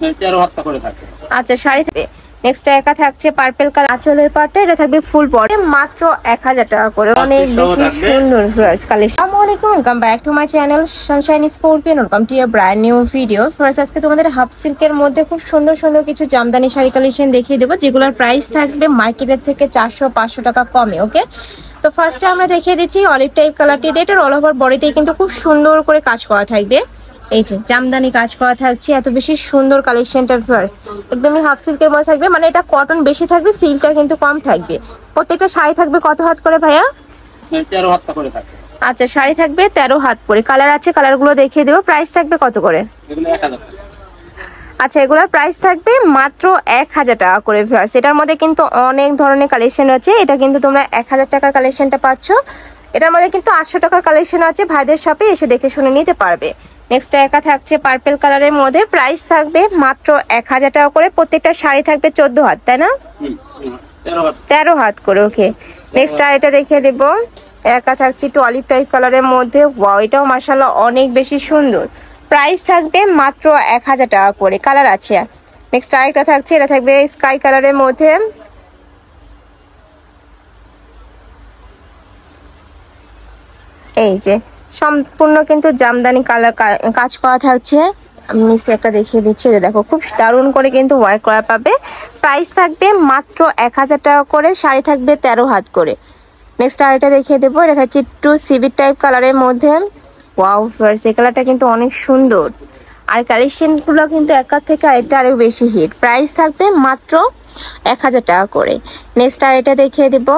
13,000 করে থাকে। আচ্ছা শাড়ি থাকবে। নেক্সট একা থাকছে পার্পল কালার আঁচলের পাটটা, এটা থাকবে ফুল বডি, মাত্র 1000 টাকা করে। অনেক বেশি সুন্দর ভিউয়ার্স কালেকশন। আসসালামু আলাইকুম, welcome back to my channel Sunshine scorpion. Welcome to a brand new video. First আজকে তোমাদের হাফ সিল্কের মধ্যে খুব সুন্দর সুন্দর কিছু জামদানি শাড়ি কালেকশন দেখিয়ে দেবো, যেগুলোর প্রাইস থাকবে মার্কেটের থেকে 400-500 টাকা কমে। ওকে, তো ফার্স্টে আমরা দেখিয়ে দিচ্ছি অলিভ টাইপ কালারটি। এটার অল ওভার বডিতে কিন্তু খুব সুন্দর করে কাজ করা থাকবে। এই যে জামদানি কাজ করা থাকছে, এত বেশি সুন্দর কালেকশনটা ফার্স্ট একদমই হাফ সিল্কের মধ্যে থাকবে, মানে এটা কটন বেশি থাকবে, সিল্কটা কিন্তু কম থাকবে। প্রত্যেকটা শাড়ি থাকবে কত হাত করে ভাইয়া? 13,000 করে থাকে। আচ্ছা শাড়ি থাকবে 13 হাত করে। কালার আছে, কালারগুলো দেখিয়ে দেবো। প্রাইস থাকবে কত করে? এগুলো 1000 টাকা। আচ্ছা এগুলোর প্রাইস থাকবে মাত্র 1000 টাকা করে ভিউয়ার্স। এটার মধ্যে কিন্তু অনেক ধরনের কালেকশন আছে, এটা কিন্তু তোমরা 1000 টাকার কালেকশনটা পাচ্ছ। এটার মধ্যে কিন্তু 800 টাকার কালেকশন আছে, ভাইদের শপে এসে দেখে শুনে নিতে পারবে। নেক্সট একা থাকছে পার্পল কালারের মধ্যে, প্রাইস থাকবে মাত্র 1000 টাকা করে। প্রত্যেকটা শাড়ি থাকবে 14 হাত, তাই না? 13 হাত করে। ওকে, নেক্সট এটা দেখিয়ে দেবো। একা থাকছে একটু অলিভ টাইপ কালারের মধ্যে। ওয়াও, এটাও মাশাআল্লাহ অনেক বেশি সুন্দর। প্রাইস থাকবে মাত্র 1000 টাকা করে। কালার আছে। নেক্সট আরেকটা থাকছে, এটা থাকবে স্কাই কালারের মধ্যে। এই যে সম্পূর্ণ কিন্তু জামদানি কালার কাজ করা থাকছে। আমি নিচে একটা দেখিয়ে দিচ্ছি, যে দেখো খুব দারুণ করে কিন্তু ওয়ার্ক করা পাবে। প্রাইস থাকবে মাত্র 1000 টাকা করে। শাড়ি থাকবে 13 হাত করে। নেক্সট আরেকটা দেখিয়ে দেবো, এটা থাকছে একটু সিভিট টাইপ কালারের মধ্যে। ওয়াও ফার্স্ট, এই কালারটা কিন্তু অনেক সুন্দর। আর কালেকশনগুলো কিন্তু একার থেকে আরেকটা আরও বেশি হিট। প্রাইস থাকবে মাত্র 1000 টাকা করে। নেক্সট আরেকটা দেখিয়ে দেবো।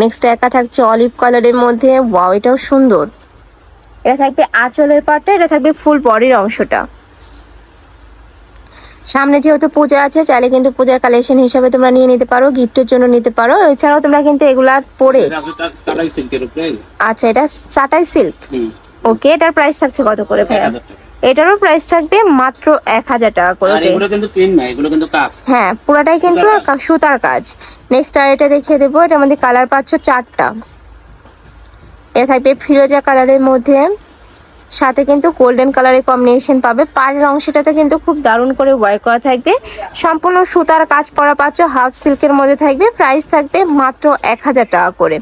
নেক্সট একা থাকছে অলিভ কালারের মধ্যে। ওয়াও, এটাও সুন্দর। এটা থাকবে আঁচলের পাটটা, এটা থাকবে ফুল বডির অংশটা। সামনে যেহেতু পূজা আছে, চাইলে কিন্তু পূজার কালেকশন হিসাবে তোমরা নিয়ে নিতে পারো, গিফটের জন্য নিতে পারো। এছাড়াও তোমরা কিন্তু এগুলা পরে। আচ্ছা এটা চাটাই সিল্ক। ওকে, এটার প্রাইস থাকছে কত করে ভাইয়া? এটারও প্রাইস থাকবে মাত্র 1000 টাকা করে। হ্যাঁ পুরাটাই কিন্তু সুতার কাজ। নেক্সট আর এটা দেখিয়ে দেবো, এটার মধ্যে কালার পাচ্ছ 4টা। এটা থাকবে ফিরোজা কালারের মধ্যে, সাথে কিন্তু গোল্ডেন কালারের কম্বিনেশন পাবে। পাড়ের অংশটাতে কিন্তু খুব দারুণ করে ওয়ার্ক করা থাকবে, সম্পূর্ণ সুতার কাজ করা পাচ্ছ, হাফ সিল্কের মধ্যে থাকবে। প্রাইস থাকবে মাত্র 1000 টাকা করে।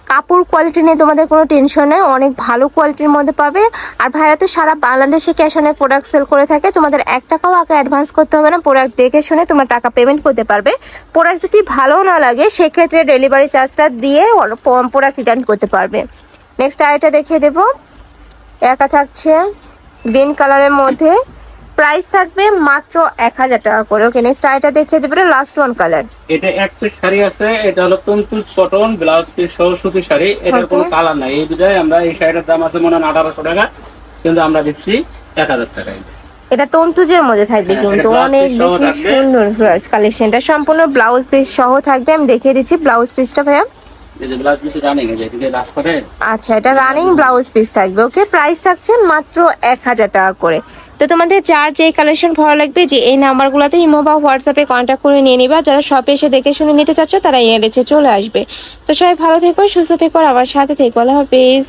কাপড় কোয়ালিটি নিয়ে তোমাদের কোনো টেনশন নেই, অনেক ভালো কোয়ালিটির মধ্যে পাবে। আর ভাইরা তো সারা বাংলাদেশে ক্যাশ অনে প্রোডাক্ট সেল করে থাকে, তোমাদের 1 টাকাও আগে অ্যাডভান্স করতে হবে না। প্রোডাক্ট দেখে শুনে তোমার টাকা পেমেন্ট করতে পারবে। প্রোডাক্ট যদি ভালো না লাগে সেক্ষেত্রে ডেলিভারি চার্জটা দিয়ে প্রোডাক্ট রিটার্ন করতে পারবে। নেক্সট আরেকটা দেখিয়ে দেবো, একা থাকছে গ্রিন কালারের মধ্যে। প্রাইস থাকবে মাত্র 1000 টাকা করে। ওকে, নেক্সট আইটা দেখিয়ে দেব, লাস্ট ওয়ান কালার। এটা এক পিস শাড়ি আছে, এটা হলো তন্তুজ কটন ব্লাউজ পিস সহ সুতি শাড়ি। এটার কোনো কালার নাই, এই বিধায় আমরা এই শাড়িটার দাম আছে মনে হয় 1800 টাকা, কিন্তু আমরা দিচ্ছি 1000 টাকায়। এটা তন্তুজের মধ্যে থাকবে, কিন্তু অনেক বেশি সুন্দর কালেকশনটা। সম্পূর্ণ ব্লাউজ পিস সহ থাকবে। আমি দেখিয়ে দিচ্ছি ব্লাউজ পিসটা ভাইয়া। আচ্ছা এটা রানিং ব্লাউজ পিস থাকবে। ওকে, প্রাইস থাকছে মাত্র 1000 টাকা করে। তো তোমাদের যার যে কালেকশন ভালো লাগবে, যে এই নাম্বারগুলোতে ইমো বা হোয়াটসঅ্যাপে কন্ট্যাক্ট করে নিয়ে নিবা। যারা শপে এসে দেখে শুনে নিতে চাচ্ছ তারা এসে চলে আসবে। তো সবাই ভালো থেকো, সুস্থ থেকো, আমার সাথে থেকো। আল্লাহ হাফেজ।